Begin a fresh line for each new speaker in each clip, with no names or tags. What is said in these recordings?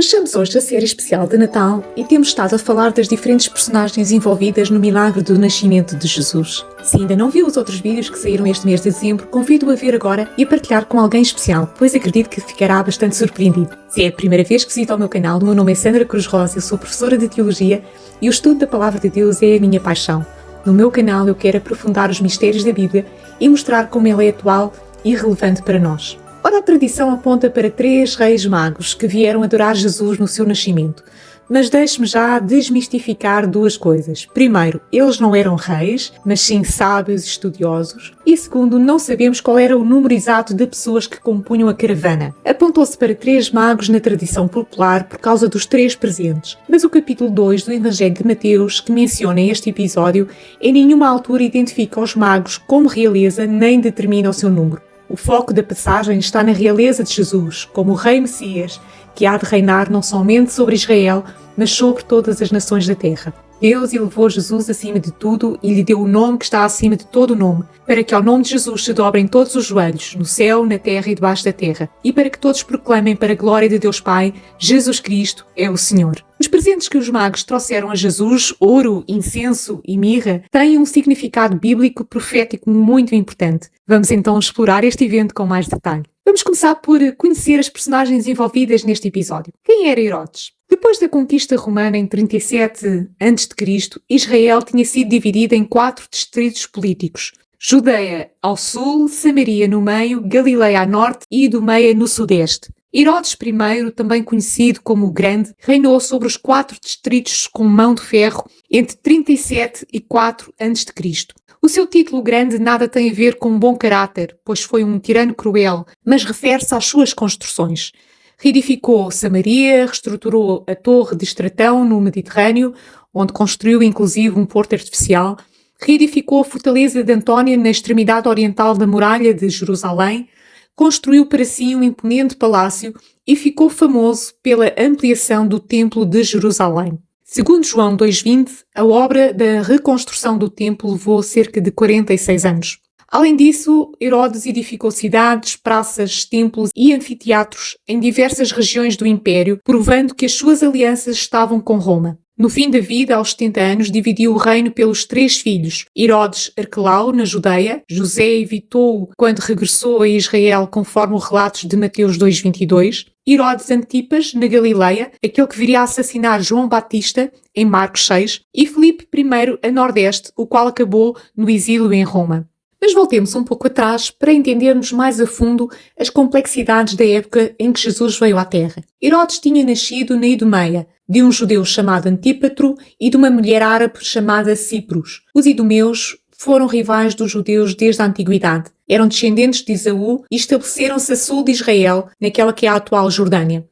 Fechamos hoje a série especial de Natal e temos estado a falar das diferentes personagens envolvidas no milagre do nascimento de Jesus. Se ainda não viu os outros vídeos que saíram este mês de dezembro, convido-o a ver agora e a partilhar com alguém especial, pois acredito que ficará bastante surpreendido. Se é a primeira vez que visita o meu canal, o meu nome é Sandra Cruz Rosa, eu sou professora de Teologia e o estudo da Palavra de Deus é a minha paixão. No meu canal eu quero aprofundar os mistérios da Bíblia e mostrar como ela é atual e relevante para nós. Ora, a tradição aponta para 3 reis magos que vieram adorar Jesus no seu nascimento. Mas deixe-me já desmistificar 2 coisas. Primeiro, eles não eram reis, mas sim sábios e estudiosos. E segundo, não sabemos qual era o número exato de pessoas que compunham a caravana. Apontou-se para 3 magos na tradição popular por causa dos 3 presentes. Mas o capítulo 2 do Evangelho de Mateus, que menciona este episódio, em nenhuma altura identifica os magos como realeza nem determina o seu número. O foco da passagem está na realeza de Jesus, como o Rei Messias, que há de reinar não somente sobre Israel, mas sobre todas as nações da terra. Deus elevou Jesus acima de tudo e lhe deu o nome que está acima de todo o nome, para que ao nome de Jesus se dobrem todos os joelhos, no céu, na terra e debaixo da terra, e para que todos proclamem para a glória de Deus Pai, Jesus Cristo é o Senhor. Os presentes que os magos trouxeram a Jesus, ouro, incenso e mirra, têm um significado bíblico profético muito importante. Vamos então explorar este evento com mais detalhe. Vamos começar por conhecer as personagens envolvidas neste episódio. Quem era Herodes? Depois da conquista romana em 37 a.C., Israel tinha sido dividida em 4 distritos políticos. Judeia ao sul, Samaria no meio, Galileia a norte e Idumeia no sudeste. Herodes I, também conhecido como o Grande, reinou sobre os 4 distritos com mão de ferro entre 37 e 4 a.C. O seu título grande nada tem a ver com um bom caráter, pois foi um tirano cruel, mas refere-se às suas construções. Reedificou Samaria, reestruturou a Torre de Estratão no Mediterrâneo, onde construiu inclusive um porto artificial, reedificou a Fortaleza de Antónia na extremidade oriental da Muralha de Jerusalém, construiu para si um imponente palácio e ficou famoso pela ampliação do Templo de Jerusalém. Segundo João 2,20, a obra da reconstrução do templo levou cerca de 46 anos. Além disso, Herodes edificou cidades, praças, templos e anfiteatros em diversas regiões do Império, provando que as suas alianças estavam com Roma. No fim da vida, aos 70 anos, dividiu o reino pelos 3 filhos. Herodes Arquelau, na Judeia. José evitou-o quando regressou a Israel, conforme os relatos de Mateus 2,22. Herodes Antipas, na Galileia, aquele que viria a assassinar João Batista, em Marcos 6. E Filipe I, a nordeste, o qual acabou no exílio em Roma. Mas voltemos um pouco atrás para entendermos mais a fundo as complexidades da época em que Jesus veio à Terra. Herodes tinha nascido na Idumeia, de um judeu chamado Antípatro e de uma mulher árabe chamada Ciprus. Os idumeus foram rivais dos judeus desde a antiguidade. Eram descendentes de Esaú e estabeleceram-se a sul de Israel, naquela que é a atual Jordânia.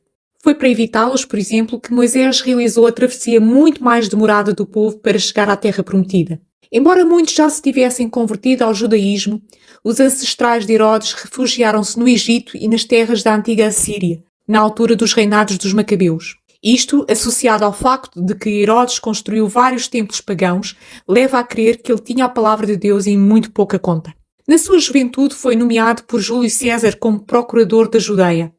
Foi para evitá-los, por exemplo, que Moisés realizou a travessia muito mais demorada do povo para chegar à Terra Prometida. Embora muitos já se tivessem convertido ao judaísmo, os ancestrais de Herodes refugiaram-se no Egito e nas terras da antiga Assíria, na altura dos reinados dos Macabeus. Isto, associado ao facto de que Herodes construiu vários templos pagãos, leva a crer que ele tinha a palavra de Deus em muito pouca conta. Na sua juventude foi nomeado por Júlio César como procurador da Judeia.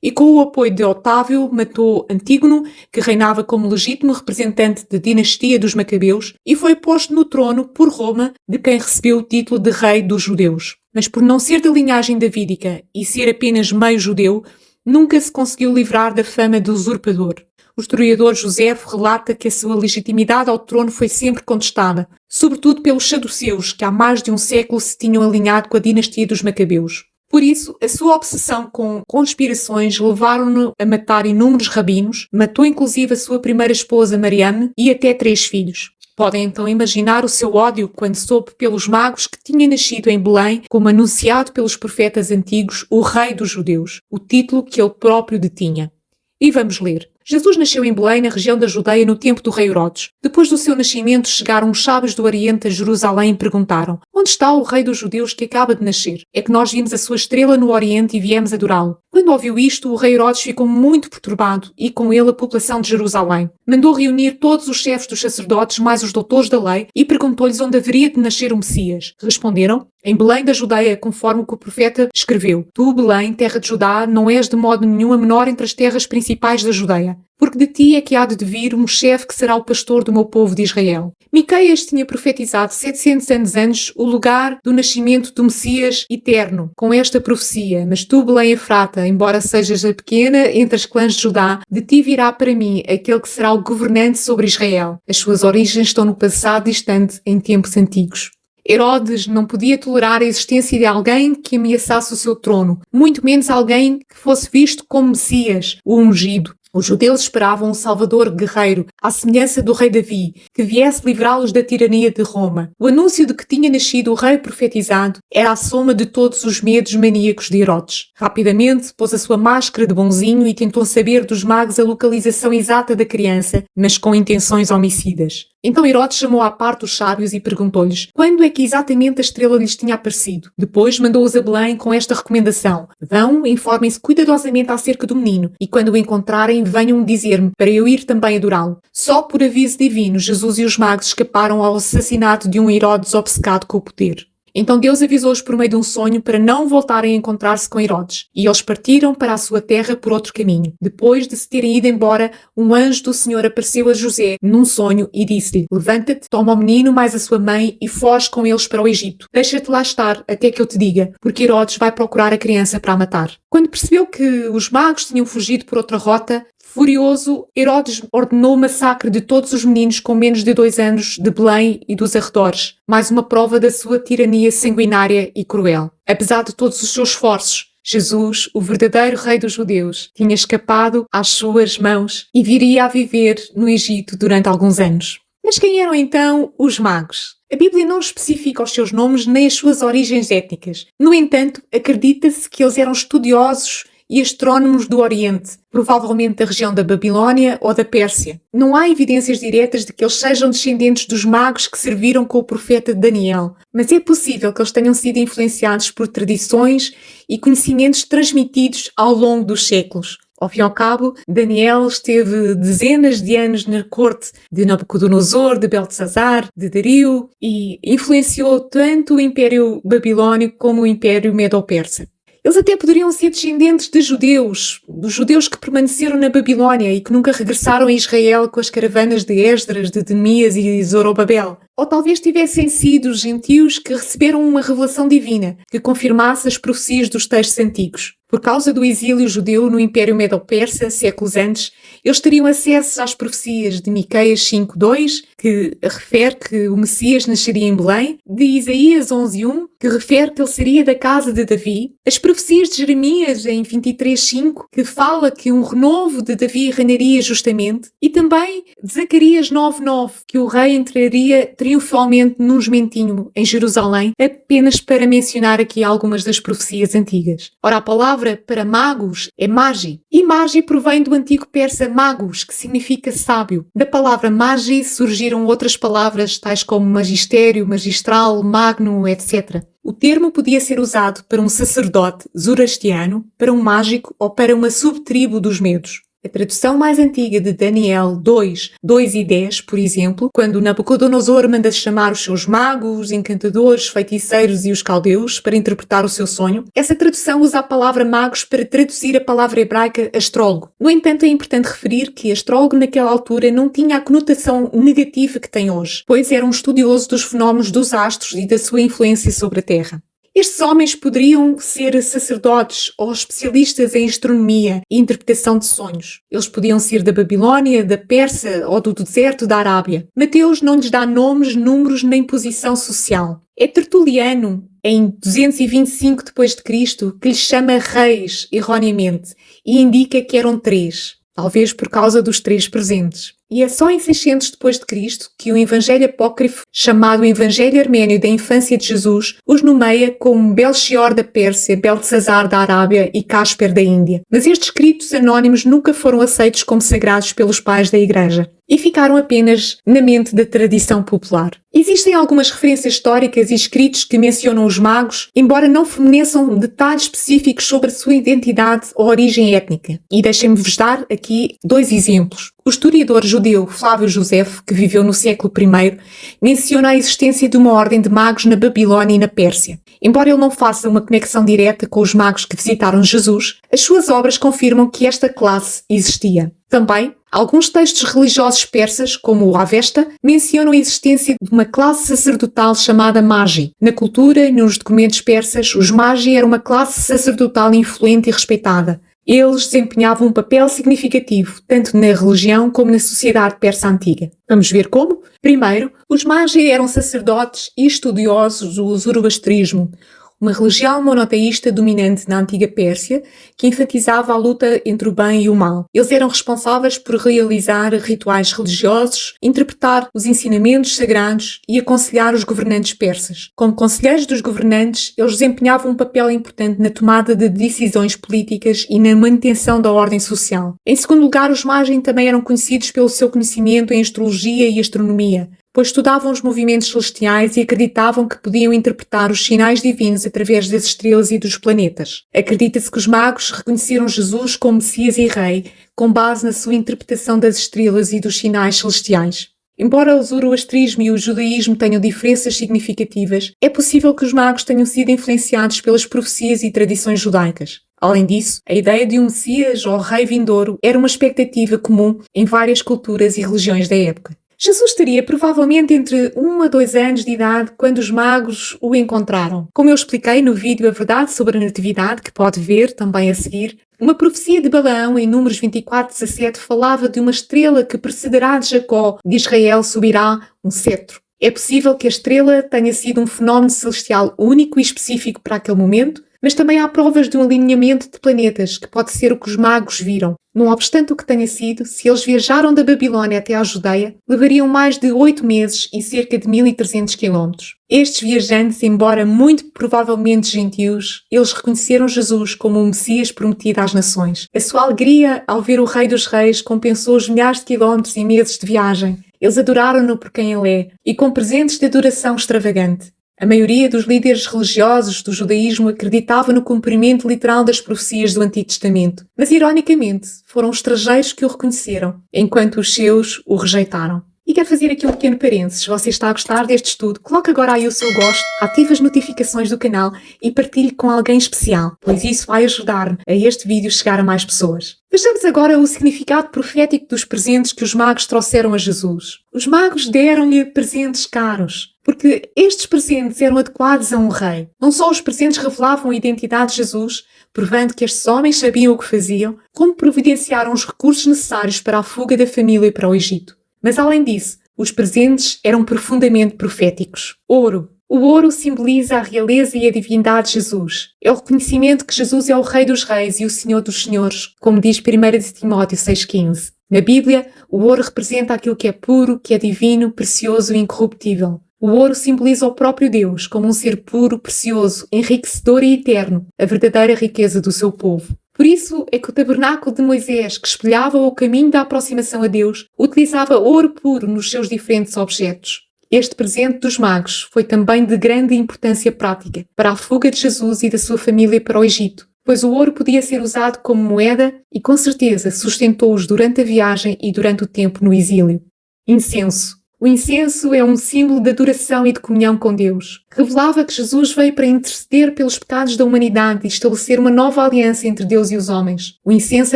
E com o apoio de Otávio, matou Antígono, que reinava como legítimo representante da dinastia dos Macabeus, e foi posto no trono por Roma, de quem recebeu o título de rei dos judeus. Mas por não ser da linhagem davídica e ser apenas meio judeu, nunca se conseguiu livrar da fama de usurpador. O historiador Josefo relata que a sua legitimidade ao trono foi sempre contestada, sobretudo pelos saduceus, que há mais de um século se tinham alinhado com a dinastia dos Macabeus. Por isso, a sua obsessão com conspirações levaram-no a matar inúmeros rabinos, matou inclusive a sua primeira esposa Mariame e até 3 filhos. Podem então imaginar o seu ódio quando soube pelos magos que tinha nascido em Belém, como anunciado pelos profetas antigos, o Rei dos Judeus, o título que ele próprio detinha. E vamos ler. Jesus nasceu em Belém, na região da Judeia, no tempo do rei Herodes. Depois do seu nascimento, chegaram os sábios do Oriente a Jerusalém e perguntaram: onde está o rei dos judeus que acaba de nascer? É que nós vimos a sua estrela no Oriente e viemos adorá-lo. Quando ouviu isto, o rei Herodes ficou muito perturbado e com ele a população de Jerusalém. Mandou reunir todos os chefes dos sacerdotes, mais os doutores da lei, e perguntou-lhes onde haveria de nascer o Messias. Responderam: em Belém da Judeia, conforme o que o profeta escreveu. Tu, Belém, terra de Judá, não és de modo nenhum a menor entre as terras principais principais da Judeia, porque de ti é que há de vir um chefe que será o pastor do meu povo de Israel. Miqueias tinha profetizado 700 anos antes o lugar do nascimento do Messias eterno, com esta profecia: mas tu, Belém Efrata, embora sejas a pequena entre as clãs de Judá, de ti virá para mim aquele que será o governante sobre Israel. As suas origens estão no passado distante, em tempos antigos. Herodes não podia tolerar a existência de alguém que ameaçasse o seu trono, muito menos alguém que fosse visto como Messias, o ungido. Os judeus esperavam um salvador guerreiro, à semelhança do rei Davi, que viesse livrá-los da tirania de Roma. O anúncio de que tinha nascido o rei profetizado era a soma de todos os medos maníacos de Herodes. Rapidamente pôs a sua máscara de bonzinho e tentou saber dos magos a localização exata da criança, mas com intenções homicidas. Então Herodes chamou à parte os sábios e perguntou-lhes quando é que exatamente a estrela lhes tinha aparecido. Depois mandou-os a Belém com esta recomendação: vão, informem-se cuidadosamente acerca do menino, e quando o encontrarem, venham dizer-me, para eu ir também adorá-lo. Só por aviso divino, Jesus e os magos escaparam ao assassinato de um Herodes obcecado com o poder. Então Deus avisou-os por meio de um sonho para não voltarem a encontrar-se com Herodes, e eles partiram para a sua terra por outro caminho. Depois de se terem ido embora, um anjo do Senhor apareceu a José num sonho e disse-lhe: levanta-te, toma o menino mais a sua mãe e foge com eles para o Egito. Deixa-te lá estar até que eu te diga, porque Herodes vai procurar a criança para a matar. Quando percebeu que os magos tinham fugido por outra rota, furioso, Herodes ordenou o massacre de todos os meninos com menos de 2 anos de Belém e dos arredores, mais uma prova da sua tirania sanguinária e cruel. Apesar de todos os seus esforços, Jesus, o verdadeiro rei dos judeus, tinha escapado às suas mãos e viria a viver no Egito durante alguns anos. Mas quem eram então os magos? A Bíblia não especifica os seus nomes nem as suas origens étnicas. No entanto, acredita-se que eles eram estudiosos e astrónomos do Oriente, provavelmente da região da Babilónia ou da Pérsia. Não há evidências diretas de que eles sejam descendentes dos magos que serviram com o profeta Daniel, mas é possível que eles tenham sido influenciados por tradições e conhecimentos transmitidos ao longo dos séculos. Ao fim e ao cabo, Daniel esteve dezenas de anos na corte de Nabucodonosor, de Beltesazar, de Dario e influenciou tanto o Império Babilónico como o Império Medo-Persa. Eles até poderiam ser descendentes de judeus, dos judeus que permaneceram na Babilónia e que nunca regressaram a Israel com as caravanas de Esdras, de Neemias e de Zorobabel. Ou talvez tivessem sido gentios que receberam uma revelação divina que confirmasse as profecias dos textos antigos. Por causa do exílio judeu no Império Medo-Persa, séculos antes, eles teriam acesso às profecias de Miqueias 5:2, que refere que o Messias nasceria em Belém, de Isaías 11:1, que refere que ele seria da casa de Davi, as profecias de Jeremias em 23:5, que fala que um renovo de Davi reinaria justamente, e também de Zacarias 9:9, que o rei entraria triunfalmente num jumentinho em Jerusalém, apenas para mencionar aqui algumas das profecias antigas. Ora, a palavra para magos é magi, e magi provém do antigo persa magus, que significa sábio. Da palavra magi surgiram outras palavras tais como magistério, magistral, magno, etc. O termo podia ser usado para um sacerdote zoroastriano, para um mágico ou para uma subtribo dos medos. A tradução mais antiga de Daniel 2 e 10, por exemplo, quando Nabucodonosor manda chamar os seus magos, encantadores, feiticeiros e os caldeus para interpretar o seu sonho, essa tradução usa a palavra magos para traduzir a palavra hebraica astrólogo. No entanto, é importante referir que astrólogo naquela altura não tinha a conotação negativa que tem hoje, pois era um estudioso dos fenómenos dos astros e da sua influência sobre a Terra. Estes homens poderiam ser sacerdotes ou especialistas em astronomia e interpretação de sonhos. Eles podiam ser da Babilónia, da Pérsia ou do deserto da Arábia. Mateus não lhes dá nomes, números nem posição social. É Tertuliano, em 225 d.C., que lhes chama reis, erroneamente, e indica que eram 3, talvez por causa dos 3 presentes. E é só em 600 d.C. que o Evangelho apócrifo, chamado Evangelho Arménio da Infância de Jesus, os nomeia como Belchior da Pérsia, Beltesazar da Arábia e Casper da Índia. Mas estes escritos anónimos nunca foram aceitos como sagrados pelos pais da Igreja e ficaram apenas na mente da tradição popular. Existem algumas referências históricas e escritos que mencionam os magos, embora não forneçam detalhes específicos sobre a sua identidade ou origem étnica. E deixem-me-vos dar aqui 2 exemplos. O historiador judeu Flávio Josefo, que viveu no século I, menciona a existência de uma ordem de magos na Babilónia e na Pérsia. Embora ele não faça uma conexão direta com os magos que visitaram Jesus, as suas obras confirmam que esta classe existia. Também, alguns textos religiosos persas, como o Avesta, mencionam a existência de uma classe sacerdotal chamada Magi. Na cultura e nos documentos persas, os Magi eram uma classe sacerdotal influente e respeitada. Eles desempenhavam um papel significativo, tanto na religião como na sociedade persa antiga. Vamos ver como? Primeiro, os Magi eram sacerdotes e estudiosos do zoroastrismo, uma religião monoteísta dominante na antiga Pérsia que enfatizava a luta entre o bem e o mal. Eles eram responsáveis por realizar rituais religiosos, interpretar os ensinamentos sagrados e aconselhar os governantes persas. Como conselheiros dos governantes, eles desempenhavam um papel importante na tomada de decisões políticas e na manutenção da ordem social. Em segundo lugar, os Magi também eram conhecidos pelo seu conhecimento em astrologia e astronomia, pois estudavam os movimentos celestiais e acreditavam que podiam interpretar os sinais divinos através das estrelas e dos planetas. Acredita-se que os magos reconheceram Jesus como Messias e Rei, com base na sua interpretação das estrelas e dos sinais celestiais. Embora o zoroastrismo e o judaísmo tenham diferenças significativas, é possível que os magos tenham sido influenciados pelas profecias e tradições judaicas. Além disso, a ideia de um Messias ou Rei vindouro era uma expectativa comum em várias culturas e religiões da época. Jesus teria provavelmente entre 1 a 2 anos de idade quando os magos o encontraram. Como eu expliquei no vídeo A Verdade sobre a Natividade, que pode ver também a seguir, uma profecia de Balaão em Números 24:17 falava de uma estrela que precederá de Jacó, de Israel subirá um cetro. É possível que a estrela tenha sido um fenómeno celestial único e específico para aquele momento, mas também há provas de um alinhamento de planetas, que pode ser o que os magos viram. Não obstante o que tenha sido, se eles viajaram da Babilónia até à Judeia, levariam mais de 8 meses e cerca de 1.300 quilómetros. Estes viajantes, embora muito provavelmente gentios, eles reconheceram Jesus como o Messias prometido às nações. A sua alegria ao ver o Rei dos Reis compensou os milhares de quilómetros e meses de viagem. Eles adoraram-no por quem ele é, e com presentes de adoração extravagante. A maioria dos líderes religiosos do judaísmo acreditava no cumprimento literal das profecias do Antigo Testamento, mas ironicamente foram os estrangeiros que o reconheceram, enquanto os seus o rejeitaram. E quero fazer aqui um pequeno parênteses. Se você está a gostar deste estudo, coloque agora aí o seu gosto, ative as notificações do canal e partilhe com alguém especial, pois isso vai ajudar a este vídeo chegar a mais pessoas. Vejamos agora o significado profético dos presentes que os magos trouxeram a Jesus. Os magos deram-lhe presentes caros, porque estes presentes eram adequados a um rei. Não só os presentes revelavam a identidade de Jesus, provando que estes homens sabiam o que faziam, como providenciaram os recursos necessários para a fuga da família para o Egito. Mas além disso, os presentes eram profundamente proféticos. Ouro. O ouro simboliza a realeza e a divindade de Jesus. É o reconhecimento que Jesus é o Rei dos Reis e o Senhor dos Senhores, como diz 1 de Timóteo 6,15. Na Bíblia, o ouro representa aquilo que é puro, que é divino, precioso e incorruptível. O ouro simboliza o próprio Deus como um ser puro, precioso, enriquecedor e eterno, a verdadeira riqueza do seu povo. Por isso é que o tabernáculo de Moisés, que espelhava o caminho da aproximação a Deus, utilizava ouro puro nos seus diferentes objetos. Este presente dos magos foi também de grande importância prática para a fuga de Jesus e da sua família para o Egito, pois o ouro podia ser usado como moeda e com certeza sustentou-os durante a viagem e durante o tempo no exílio. Incenso. O incenso é um símbolo de adoração e de comunhão com Deus. Revelava que Jesus veio para interceder pelos pecados da humanidade e estabelecer uma nova aliança entre Deus e os homens. O incenso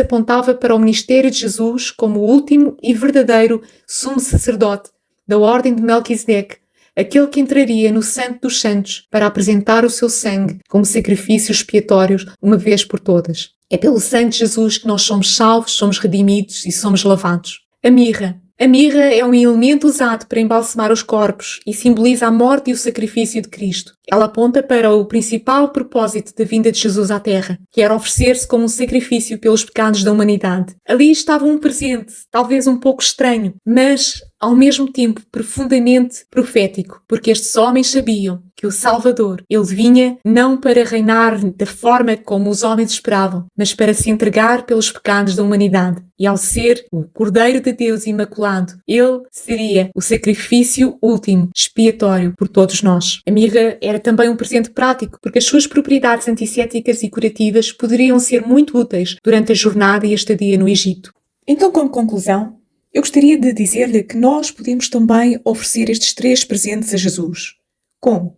apontava para o ministério de Jesus como o último e verdadeiro sumo sacerdote da ordem de Melquisedeque, aquele que entraria no Santo dos Santos para apresentar o seu sangue como sacrifícios expiatórios uma vez por todas. É pelo sangue de Jesus que nós somos salvos, somos redimidos e somos lavados. A mirra. A mirra é um elemento usado para embalsamar os corpos e simboliza a morte e o sacrifício de Cristo. Ela aponta para o principal propósito da vinda de Jesus à Terra, que era oferecer-se como um sacrifício pelos pecados da humanidade. Ali estava um presente, talvez um pouco estranho, mas ao mesmo tempo profundamente profético, porque estes homens sabiam que o Salvador, ele vinha não para reinar da forma como os homens esperavam, mas para se entregar pelos pecados da humanidade. E ao ser o Cordeiro de Deus imaculado, ele seria o sacrifício último, expiatório por todos nós. A mirra era também um presente prático, porque as suas propriedades antissépticas e curativas poderiam ser muito úteis durante a jornada e a estadia no Egito. Então, como conclusão, eu gostaria de dizer-lhe que nós podemos também oferecer estes 3 presentes a Jesus. Como?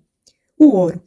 O ouro.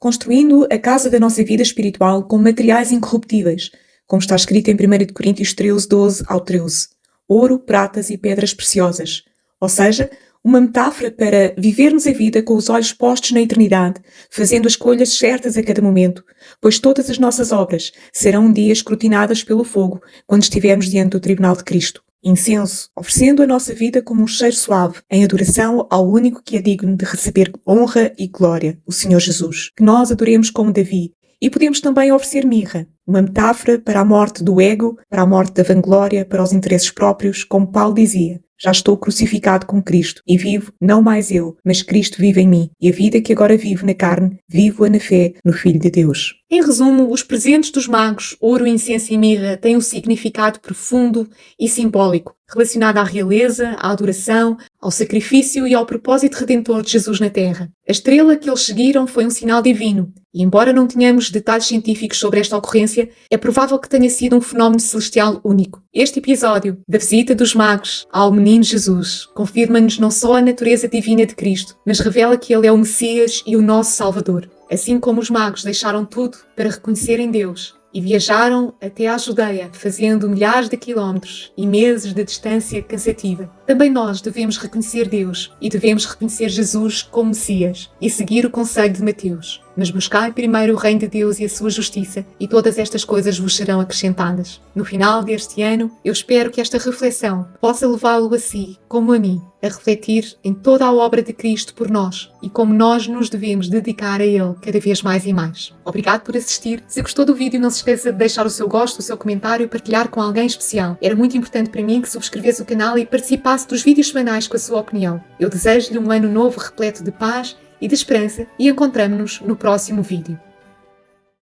construindo a casa da nossa vida espiritual com materiais incorruptíveis, como está escrito em 1 Coríntios 13, 12 ao 13. Ouro, pratas e pedras preciosas. Ou seja, uma metáfora para vivermos a vida com os olhos postos na eternidade, fazendo as escolhas certas a cada momento, pois todas as nossas obras serão um dia escrutinadas pelo fogo quando estivermos diante do tribunal de Cristo. Incenso, oferecendo a nossa vida como um cheiro suave, em adoração ao único que é digno de receber honra e glória, o Senhor Jesus. Que nós adoremos como Davi. E podemos também oferecer mirra, uma metáfora para a morte do ego, para a morte da vanglória, para os interesses próprios, como Paulo dizia: já estou crucificado com Cristo e vivo, não mais eu, mas Cristo vive em mim. E a vida que agora vivo na carne, vivo-a na fé no Filho de Deus. Em resumo, os presentes dos magos, ouro, incenso e mirra, têm um significado profundo e simbólico, relacionado à realeza, à adoração, ao sacrifício e ao propósito redentor de Jesus na Terra. A estrela que eles seguiram foi um sinal divino, e embora não tenhamos detalhes científicos sobre esta ocorrência, é provável que tenha sido um fenómeno celestial único. Este episódio da visita dos magos ao menino Jesus confirma-nos não só a natureza divina de Cristo, mas revela que ele é o Messias e o nosso Salvador. Assim como os magos deixaram tudo para reconhecerem Deus e viajaram até à Judeia, fazendo milhares de quilómetros e meses de distância cansativa, também nós devemos reconhecer Deus e devemos reconhecer Jesus como Messias e seguir o conselho de Mateus. Mas buscai primeiro o reino de Deus e a sua justiça, e todas estas coisas vos serão acrescentadas. No final deste ano, eu espero que esta reflexão possa levá-lo a si, como a mim, a refletir em toda a obra de Cristo por nós e como nós nos devemos dedicar a Ele cada vez mais e mais. Obrigado por assistir. Se gostou do vídeo, não se esqueça de deixar o seu gosto, o seu comentário e partilhar com alguém especial. Era muito importante para mim que subscrevesse o canal e participasse dos vídeos semanais com a sua opinião. Eu desejo-lhe um ano novo repleto de paz e de esperança e encontramo-nos no próximo vídeo.